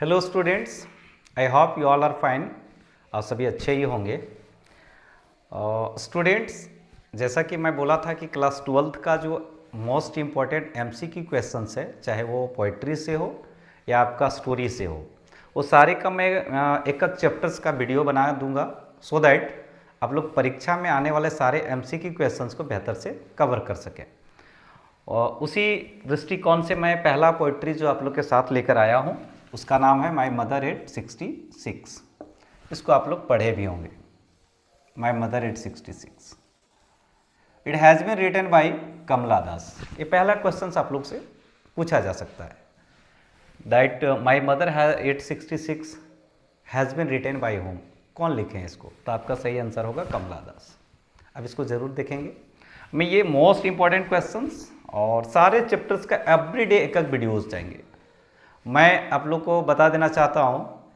Hello students, I hope you all are fine. आप सभी अच्छे ही होंगे। स्टूडेंट्स, जैसा कि मैं बोला था कि क्लास 12th का जो मोस्ट इम्पॉर्टेंट एमसीक्यू क्वेश्चंस है, चाहे वो पोइट्री से हो या आपका स्टोरी से हो, वो सारे का मैं एक एक चैप्टर्स का वीडियो बना दूंगा सो दैट आप लोग परीक्षा में आने वाले सारे एमसीक्यू क्वेश्चंस को बेहतर से कवर कर सकें। और उसी दृष्टिकोण से मैं पहला पोइट्री जो आप लोग के साथ लेकर आया हूँ उसका नाम है माई मदर एट 66। इसको आप लोग पढ़े भी होंगे, my mother at 66। It has been written by Kamala Das. ये पहला क्वेश्चन आप लोग से पूछा जा सकता है, that my mother at 66 has been written by home. कौन लिखे हैं इसको? तो आपका सही आंसर होगा कमला दास। अब इसको जरूर देखेंगे। मैं ये मोस्ट इंपॉर्टेंट क्वेश्चंस और सारे चैप्टर्स का एवरीडे एक एक वीडियोस जाएंगे। मैं आप लोग को बता देना चाहता हूँ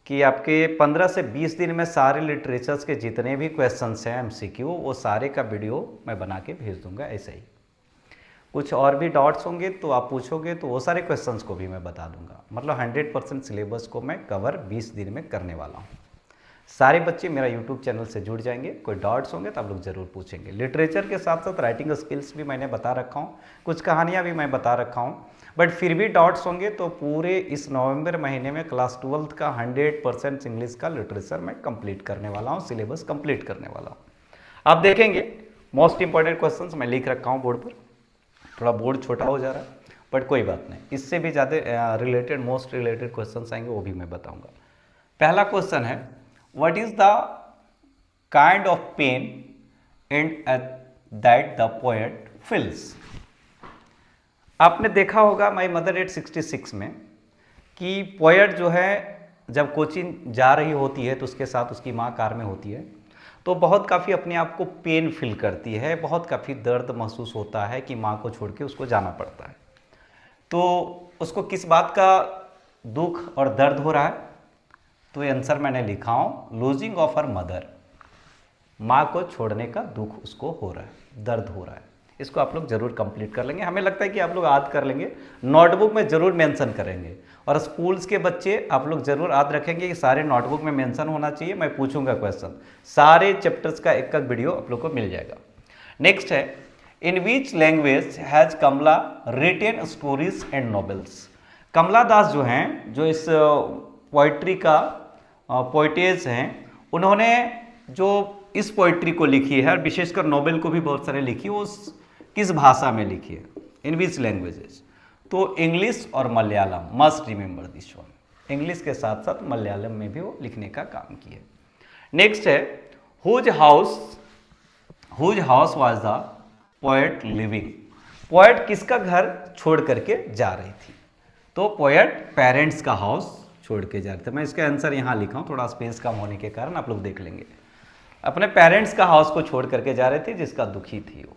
कि आपके 15 से 20 दिन में सारे लिटरेचर्स के जितने भी क्वेश्चंस हैं एमसीक्यू, वो सारे का वीडियो मैं बना के भेज दूंगा। ऐसे ही कुछ और भी डाउट्स होंगे तो आप पूछोगे तो वो सारे क्वेश्चंस को भी मैं बता दूंगा। मतलब 100% सिलेबस को मैं कवर 20 दिन में करने वाला हूँ। सारे बच्चे मेरा यूट्यूब चैनल से जुड़ जाएंगे। कोई डाउट्स होंगे तो आप लोग जरूर पूछेंगे। लिटरेचर के साथ साथ राइटिंग स्किल्स भी मैंने बता रखा हूँ, कुछ कहानियाँ भी मैं बता रखा हूँ। बट फिर भी डाउट्स होंगे तो पूरे इस नवंबर महीने में क्लास 12th का 100% इंग्लिश का लिटरेचर मैं कंप्लीट करने वाला हूँ, सिलेबस कंप्लीट करने वाला हूँ। आप देखेंगे मोस्ट इंपॉर्टेंट क्वेश्चंस मैं लिख रखा हूँ बोर्ड पर। थोड़ा बोर्ड छोटा हो जा रहा है बट कोई बात नहीं, इससे भी ज़्यादा रिलेटेड मोस्ट रिलेटेड क्वेश्चंस आएंगे, वो भी मैं बताऊँगा। पहला क्वेश्चन है, what is the kind of pain and that the poet feels? आपने देखा होगा माई मदर एट 66 में कि पोएट जो है जब कोचिंग जा रही होती है तो उसके साथ उसकी माँ कार में होती है, तो बहुत काफ़ी अपने आप को पेन फील करती है, बहुत काफ़ी दर्द महसूस होता है कि माँ को छोड़ के उसको जाना पड़ता है। तो उसको किस बात का दुख और दर्द हो रहा है? तो ये आंसर मैंने लिखा हूँ, लूजिंग ऑफ हर मदर। माँ को छोड़ने का दुख उसको हो रहा है, दर्द हो रहा है। इसको आप लोग जरूर कंप्लीट कर लेंगे। हमें लगता है कि आप लोग याद कर लेंगे, नोटबुक में जरूर मेंशन करेंगे। और स्कूल्स के बच्चे आप लोग जरूर याद रखेंगे कि सारे नोटबुक में मेंशन होना चाहिए। मैं पूछूंगा क्वेश्चन, सारे चैप्टर्स का एक एक वीडियो आप लोग को मिल जाएगा। नेक्स्ट है, in which language has Kamala written stories and novels? Kamala Das जो हैं, जो इस पोइट्री का पोइटेज हैं, उन्होंने जो इस पोइट्री को लिखी है, विशेषकर नोवेल को भी बहुत सारे लिखी, वो किस भाषा में लिखी है? In which languages? तो इंग्लिश और Malayalam. Must remember this one. English के साथ साथ मलयालम में भी वो लिखने का काम किया। नेक्स्ट है, whose house was the poet living? Poet किसका घर छोड़ करके जा रही थी? तो पोएट पेरेंट्स का हाउस छोड़ के जा रहे थे। मैं इसका आंसर यहाँ लिखा हूँ, थोड़ा स्पेस कम होने के कारण आप लोग देख लेंगे। अपने पेरेंट्स का हाउस को छोड़ करके जा रहे थे, जिसका दुखी थी वो।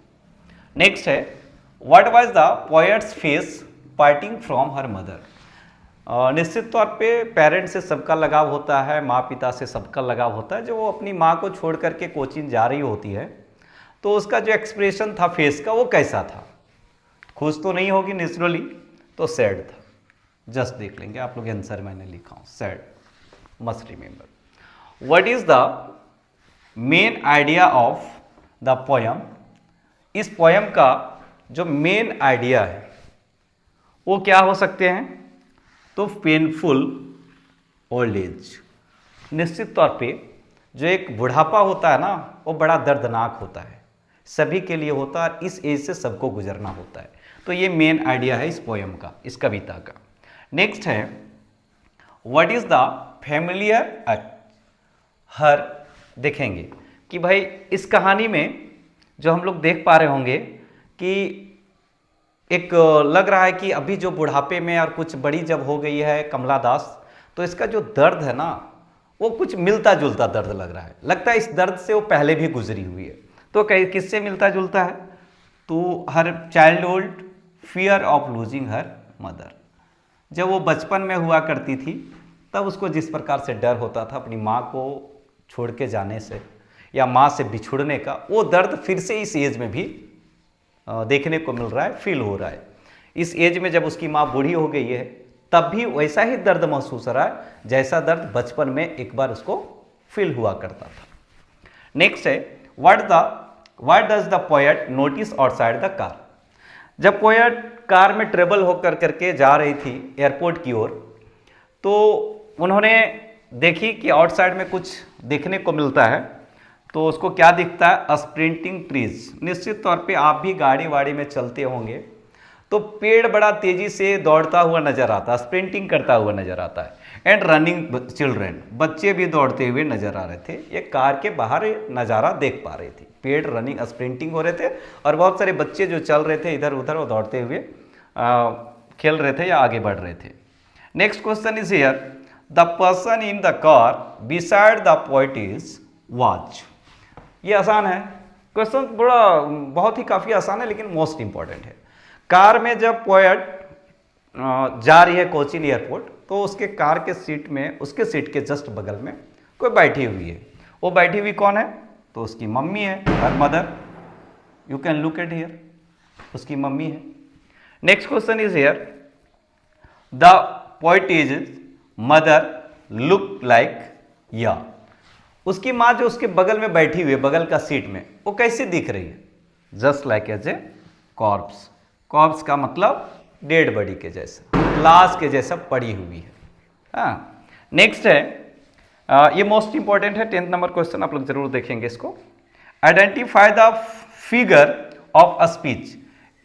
नेक्स्ट है, what was the poet's face parting from her mother? निश्चित तौर पे पेरेंट्स से सबका लगाव होता है, माँ पिता से सबका लगाव होता है। जो वो अपनी माँ को छोड़ करके कोचिंग जा रही होती है तो उसका जो एक्सप्रेशन था फेस का, वो कैसा था? खुश तो नहीं होगी नेचुरली, तो सैड था। जस्ट देख लेंगे आप लोग, आंसर मैंने लिखा हूँ sad. Must remember. What is the main idea of the poem? इस पोयम का जो मेन आइडिया है वो क्या हो सकते हैं? तो पेनफुल ओल्ड एज। निश्चित तौर पे जो एक बुढ़ापा होता है ना, वो बड़ा दर्दनाक होता है, सभी के लिए होता है, इस एज से सबको गुजरना होता है। तो ये मेन आइडिया है इस पोयम का, इस कविता का। नेक्स्ट है, व्हाट इज द फैमिलियर हर? देखेंगे कि भाई इस कहानी में जो हम लोग देख पा रहे होंगे कि एक लग रहा है कि अभी जो बुढ़ापे में और कुछ बड़ी जब हो गई है कमला दास, तो इसका जो दर्द है ना, वो कुछ मिलता जुलता दर्द लग रहा है। लगता है इस दर्द से वो पहले भी गुजरी हुई है। तो किससे मिलता जुलता है? तो her childhood fear of losing her mother. जब वो बचपन में हुआ करती थी तब उसको जिस प्रकार से डर होता था अपनी माँ को छोड़ के जाने से या माँ से बिछुड़ने का, वो दर्द फिर से इस एज में भी देखने को मिल रहा है, फील हो रहा है। इस एज में जब उसकी माँ बूढ़ी हो गई है तब भी वैसा ही दर्द महसूस हो रहा है जैसा दर्द बचपन में एक बार उसको फील हुआ करता था। नेक्स्ट है, what does the poet notice outside the car. जब पोएट कार में ट्रेवल होकर करके जा रही थी एयरपोर्ट की ओर, तो उन्होंने देखी कि आउटसाइड में कुछ देखने को मिलता है। तो उसको क्या दिखता है? Sprinting trees. निश्चित तौर पे आप भी गाड़ी वाड़ी में चलते होंगे तो पेड़ बड़ा तेजी से दौड़ता हुआ नजर आता है, स्प्रिंटिंग करता हुआ नजर आता है। एंड रनिंग चिल्ड्रेन, बच्चे भी दौड़ते हुए नजर आ रहे थे। ये कार के बाहर नज़ारा देख पा रहे थे, पेड़ रनिंग स्प्रिंटिंग हो रहे थे और बहुत सारे बच्चे जो चल रहे थे इधर उधर, वो दौड़ते हुए खेल रहे थे या आगे बढ़ रहे थे। Next question is here, the person in the car beside the poet is watch. ये आसान है क्वेश्चन, बहुत ही काफ़ी आसान है लेकिन मोस्ट इंपॉर्टेंट है। कार में जब पोएट जा रही है कोचीन एयरपोर्ट, तो उसके कार के सीट में, उसके सीट के जस्ट बगल में कोई बैठी हुई है। वो बैठी हुई कौन है? तो उसकी मम्मी है, her mother. You can look at here, उसकी मम्मी है। Next question is here, the poet is mother look like या। उसकी माँ जो उसके बगल में बैठी हुई है, बगल का सीट में, वो कैसे दिख रही है? Just like as a corpse. Corpse का मतलब डेड बॉडी के जैसा, लाश के जैसा पड़ी हुई है। हाँ, नेक्स्ट है, ये मोस्ट इंपॉर्टेंट है, 10th नंबर क्वेश्चन, आप लोग जरूर देखेंगे इसको। Identify the figure of a speech.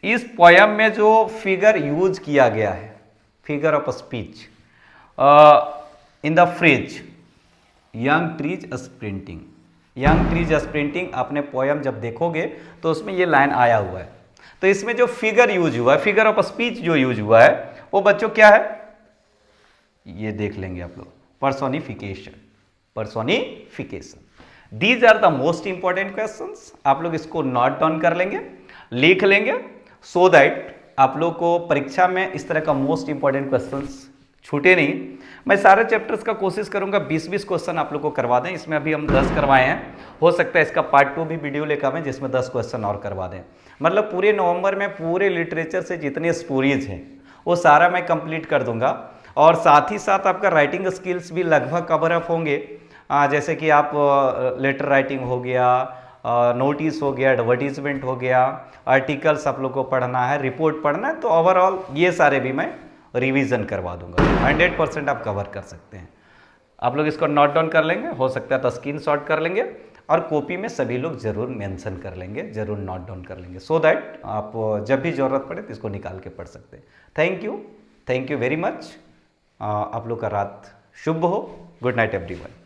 इस पोयम में जो फिगर यूज किया गया है, figure of a speech, in the phrase young trees sprinting. Young trees sprinting आपने पोयम जब देखोगे तो उसमें ये लाइन आया हुआ है। तो इसमें जो फिगर यूज हुआ है, फिगर ऑफ स्पीच जो यूज हुआ है, वो बच्चों क्या है? ये देख लेंगे आप लोग, personification. Personification. These are the most important questions. आप लोग इसको नोट डाउन कर लेंगे, लिख लेंगे, सो दैट आप लोग को परीक्षा में इस तरह का मोस्ट इंपॉर्टेंट क्वेश्चंस छूटे नहीं। मैं सारे चैप्टर्स का कोशिश करूंगा 20-20 क्वेश्चन आप लोग को करवा दें। इसमें अभी हम 10 करवाए हैं, हो सकता है इसका पार्ट 2 भी वीडियो लेकर आवें जिसमें 10 क्वेश्चन और करवा दें। मतलब पूरे नवंबर में पूरे लिटरेचर से जितने स्टोरीज हैं वो सारा मैं कंप्लीट कर दूंगा। और साथ ही साथ आपका राइटिंग स्किल्स भी लगभग कवर अप होंगे। जैसे कि आप लेटर राइटिंग हो गया, नोटिस हो गया, एडवर्टीजमेंट हो गया, आर्टिकल्स आप लोग को पढ़ना है, रिपोर्ट पढ़ना है, तो ओवरऑल ये सारे भी मैं रिवीजन करवा दूंगा। 100% आप कवर कर सकते हैं। आप लोग इसको नोट डाउन कर लेंगे, हो सकता है तो स्क्रीनशॉट कर लेंगे और कॉपी में सभी लोग जरूर मेंशन कर लेंगे, जरूर नोट डाउन कर लेंगे, सो दैट आप जब भी ज़रूरत पड़े तो इसको निकाल के पढ़ सकते हैं। Thank you very much. आप लोग का रात शुभ हो। Good night everyone.